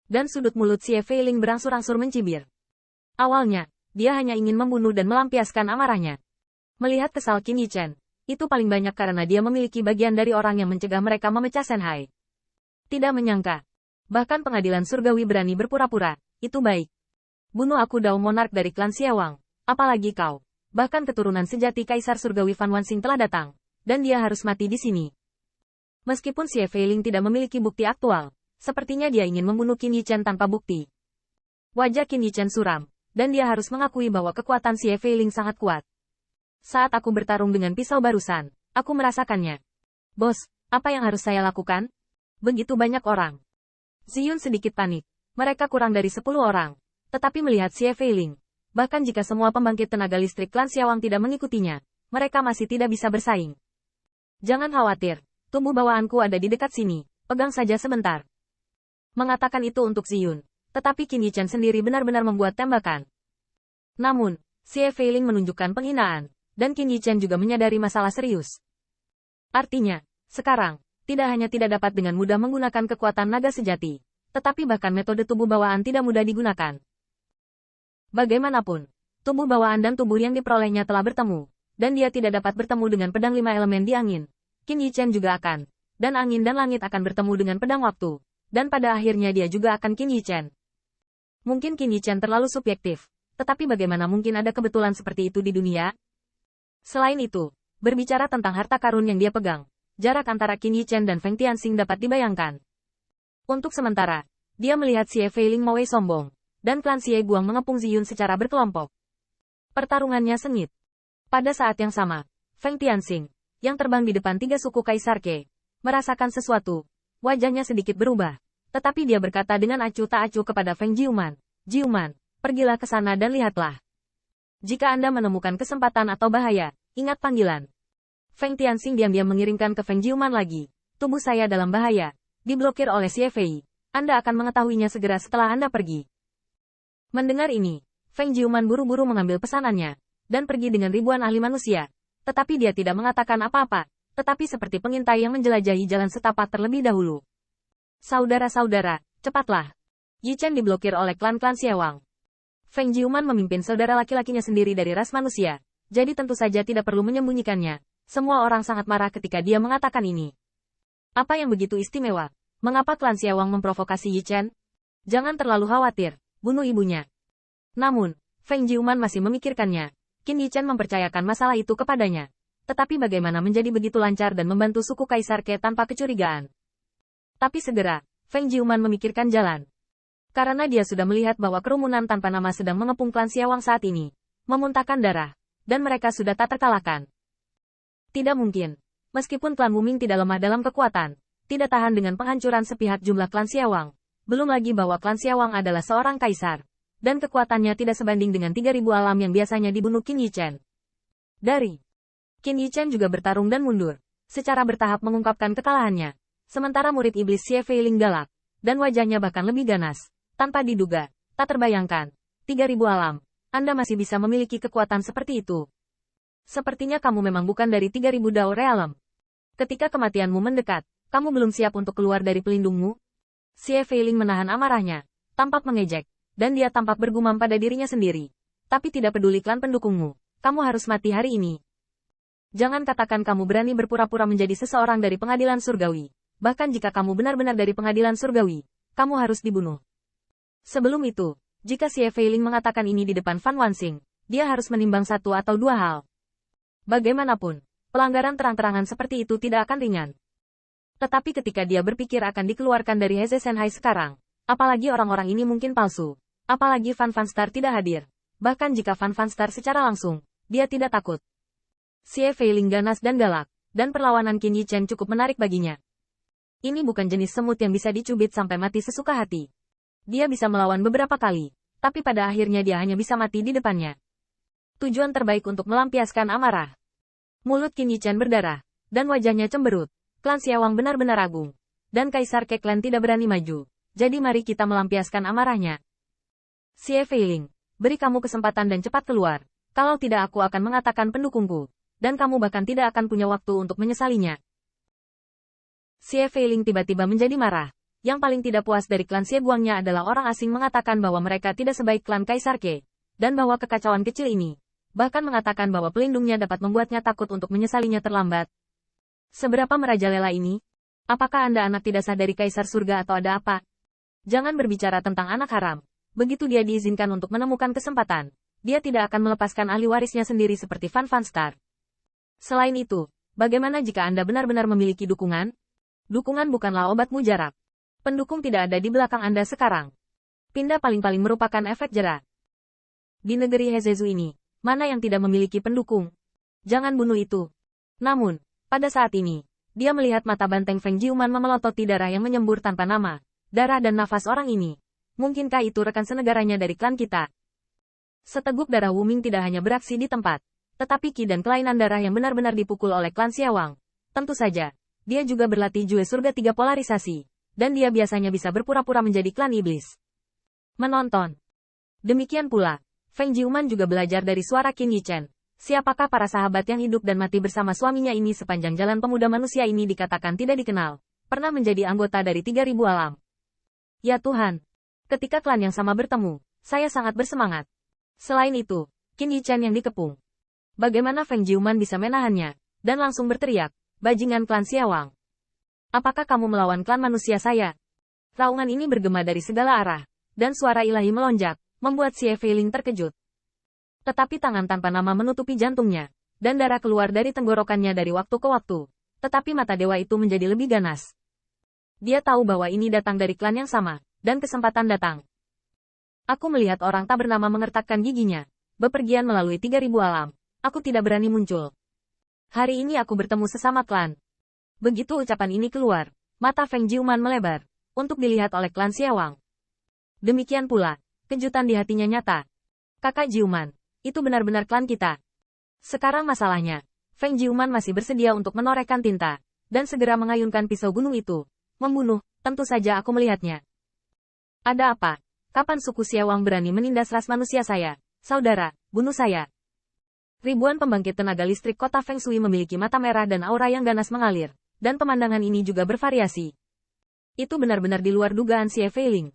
Dan sudut mulut Xie Feiling berangsur-angsur mencibir. Awalnya, dia hanya ingin membunuh dan melampiaskan amarahnya. Melihat kesal Qin Yichen, itu paling banyak karena dia memiliki bagian dari orang yang mencegah mereka memecah Shanghai. Tidak menyangka. Bahkan pengadilan surgawi berani berpura-pura, itu baik. Bunuh aku Dao Monark dari klan Xiawang, apalagi kau. Bahkan keturunan sejati Kaisar Surgawi Fan Wanxing telah datang, dan dia harus mati di sini. Meskipun Xie Feiling tidak memiliki bukti aktual, sepertinya dia ingin membunuh Qin Yichen tanpa bukti. Wajah Qin Yichen suram, dan dia harus mengakui bahwa kekuatan Xie Feiling sangat kuat. Saat aku bertarung dengan pisau barusan, aku merasakannya. Bos, apa yang harus saya lakukan? Begitu banyak orang. Ziyun sedikit panik. Mereka kurang dari 10 orang. Tetapi melihat Xie Feiling, bahkan jika semua pembangkit tenaga listrik klan Xiawang tidak mengikutinya, mereka masih tidak bisa bersaing. Jangan khawatir, tubuh bawaanku ada di dekat sini, pegang saja sebentar. Mengatakan itu untuk Ziyun, tetapi Qin Yichen sendiri benar-benar membuat tembakan. Namun, Xie Feiling menunjukkan penghinaan, dan Qin Yichen juga menyadari masalah serius. Artinya, sekarang, tidak hanya tidak dapat dengan mudah menggunakan kekuatan naga sejati, tetapi bahkan metode tubuh bawaan tidak mudah digunakan. Bagaimanapun, tubuh bawaan dan tubuh yang diperolehnya telah bertemu, dan dia tidak dapat bertemu dengan pedang 5 elemen di angin. Qin Yichen juga akan, dan angin dan langit akan bertemu dengan pedang waktu, dan pada akhirnya dia juga akan Qin Yichen. Mungkin Qin Yichen terlalu subjektif, tetapi bagaimana mungkin ada kebetulan seperti itu di dunia? Selain itu, berbicara tentang harta karun yang dia pegang, jarak antara Qin Yichen dan Feng Tianxing dapat dibayangkan. Untuk sementara, dia melihat Xie Feiling Mowei sombong, dan klan Xie Guang mengepung Ziyun secara berkelompok. Pertarungannya sengit. Pada saat yang sama, Feng Tianxing, yang terbang di depan 3 suku Kaisar Ke, merasakan sesuatu. Wajahnya sedikit berubah, tetapi dia berkata dengan acuh tak acuh kepada Feng Jiuman, "Jiuman, pergilah ke sana dan lihatlah. Jika Anda menemukan kesempatan atau bahaya, ingat panggilan." Feng Tianxing diam-diam mengirimkan ke Feng Jiuman lagi, "Tubuh saya dalam bahaya, diblokir oleh Xie Fei. Anda akan mengetahuinya segera setelah Anda pergi." Mendengar ini, Feng Jiuman buru-buru mengambil pesanannya, dan pergi dengan ribuan ahli manusia. Tetapi dia tidak mengatakan apa-apa, tetapi seperti pengintai yang menjelajahi jalan setapak terlebih dahulu. "Saudara-saudara, cepatlah. Yichen diblokir oleh klan-klan Xiawang." Feng Jiuman memimpin saudara laki-lakinya sendiri dari ras manusia, jadi tentu saja tidak perlu menyembunyikannya. Semua orang sangat marah ketika dia mengatakan ini. Apa yang begitu istimewa? Mengapa klan Xiawang memprovokasi Yichen? Jangan terlalu khawatir, bunuh ibunya. Namun, Feng Jiuman masih memikirkannya. Qin Yichen mempercayakan masalah itu kepadanya. Tetapi bagaimana menjadi begitu lancar dan membantu suku Kaisar Ke tanpa kecurigaan? Tapi segera, Feng Jiuman memikirkan jalan. Karena dia sudah melihat bahwa kerumunan tanpa nama sedang mengepung klan Xiawang saat ini, memuntahkan darah, dan mereka sudah tak terkalahkan. Tidak mungkin. Meskipun klan Wuming tidak lemah dalam kekuatan, tidak tahan dengan penghancuran sepihak jumlah klan Xiawang. Belum lagi bahwa klan Xiawang adalah seorang kaisar, dan kekuatannya tidak sebanding dengan 3.000 alam yang biasanya dibunuh Qin Yichen. Qin Yichen juga bertarung dan mundur, secara bertahap mengungkapkan kekalahannya. Sementara murid iblis Xie Feiling galak, dan wajahnya bahkan lebih ganas. Tanpa diduga, tak terbayangkan, 3.000 alam, Anda masih bisa memiliki kekuatan seperti itu. Sepertinya kamu memang bukan dari 3.000 Dao Realm. Ketika kematianmu mendekat, kamu belum siap untuk keluar dari pelindungmu? Xie Feiling menahan amarahnya, tampak mengejek, dan dia tampak bergumam pada dirinya sendiri. Tapi tidak peduli klan pendukungmu, kamu harus mati hari ini. Jangan katakan kamu berani berpura-pura menjadi seseorang dari pengadilan surgawi. Bahkan jika kamu benar-benar dari pengadilan surgawi, kamu harus dibunuh. Sebelum itu, jika Xie Feiling mengatakan ini di depan Fan Wanxing, dia harus menimbang 1 atau 2 hal. Bagaimanapun, pelanggaran terang-terangan seperti itu tidak akan ringan. Tetapi ketika dia berpikir akan dikeluarkan dari Heze Shanghai sekarang, apalagi orang-orang ini mungkin palsu, apalagi Fan Fanstar tidak hadir, bahkan jika Fan Fanstar secara langsung, dia tidak takut. Xie Feiling ganas dan galak, dan perlawanan Qin Yichen cukup menarik baginya. Ini bukan jenis semut yang bisa dicubit sampai mati sesuka hati. Dia bisa melawan beberapa kali, tapi pada akhirnya dia hanya bisa mati di depannya. Tujuan terbaik untuk melampiaskan amarah. Mulut Qin Yichen berdarah, dan wajahnya cemberut. Klan Xiawang benar-benar agung, dan Kaisar Ke Clan tidak berani maju. Jadi mari kita melampiaskan amarahnya. Xie Feiling, beri kamu kesempatan dan cepat keluar. Kalau tidak aku akan mengatakan pendukungku, dan kamu bahkan tidak akan punya waktu untuk menyesalinya. Xie Feiling tiba-tiba menjadi marah. Yang paling tidak puas dari klan Xie Guangnya adalah orang asing mengatakan bahwa mereka tidak sebaik klan Kaisar Ke, dan bahwa kekacauan kecil ini, bahkan mengatakan bahwa pelindungnya dapat membuatnya takut untuk menyesalinya terlambat. Seberapa merajalela ini? Apakah Anda anak tidak sah dari Kaisar Surga atau ada apa? Jangan berbicara tentang anak haram. Begitu dia diizinkan untuk menemukan kesempatan, dia tidak akan melepaskan ahli warisnya sendiri seperti Fan Fan Star. Selain itu, bagaimana jika Anda benar-benar memiliki dukungan? Dukungan bukanlah obat mujarab. Pendukung tidak ada di belakang Anda sekarang. Pindah paling-paling merupakan efek jera. Di negeri Hezezu ini, mana yang tidak memiliki pendukung? Jangan bunuh itu. Namun, pada saat ini, dia melihat mata banteng Feng Jiuman memelototi darah yang menyembur tanpa nama, darah dan nafas orang ini. Mungkinkah itu rekan senegaranya dari klan kita? Seteguk darah Wuming tidak hanya beraksi di tempat, tetapi ki dan kelainan darah yang benar-benar dipukul oleh klan Xiawang. Tentu saja, dia juga berlatih Jue Surga 3 polarisasi, dan dia biasanya bisa berpura-pura menjadi klan iblis. Menonton. Demikian pula, Feng Jiuman juga belajar dari suara Qin Yichen. Siapakah para sahabat yang hidup dan mati bersama suaminya ini sepanjang jalan pemuda manusia ini dikatakan tidak dikenal, pernah menjadi anggota dari 3000 alam. Ya Tuhan! Ketika klan yang sama bertemu, saya sangat bersemangat. Selain itu, Qin Yichen yang dikepung. Bagaimana Feng Jiuman bisa menahannya, dan langsung berteriak, bajingan klan Xiawang. Apakah kamu melawan klan manusia saya? Raungan ini bergema dari segala arah, dan suara ilahi melonjak, membuat Xie Feiling terkejut. Tetapi tangan tanpa nama menutupi jantungnya, dan darah keluar dari tenggorokannya dari waktu ke waktu. Tetapi mata dewa itu menjadi lebih ganas. Dia tahu bahwa ini datang dari klan yang sama, dan kesempatan datang. Aku melihat orang tak bernama mengertakkan giginya, bepergian melalui 3000 alam. Aku tidak berani muncul. Hari ini aku bertemu sesama klan. Begitu ucapan ini keluar, mata Feng Jiuman melebar, untuk dilihat oleh klan Xiawang. Demikian pula, kejutan di hatinya nyata. Kakak Jiuman, itu benar-benar klan kita. Sekarang masalahnya, Feng Jiuman masih bersedia untuk menorehkan tinta, dan segera mengayunkan pisau gunung itu. Membunuh, tentu saja aku melihatnya. Ada apa? Kapan suku Xiawang berani menindas ras manusia saya? Saudara, bunuh saya. Ribuan pembangkit tenaga listrik kota Feng Shui memiliki mata merah dan aura yang ganas mengalir, dan pemandangan ini juga bervariasi. Itu benar-benar di luar dugaan Xie Feiling.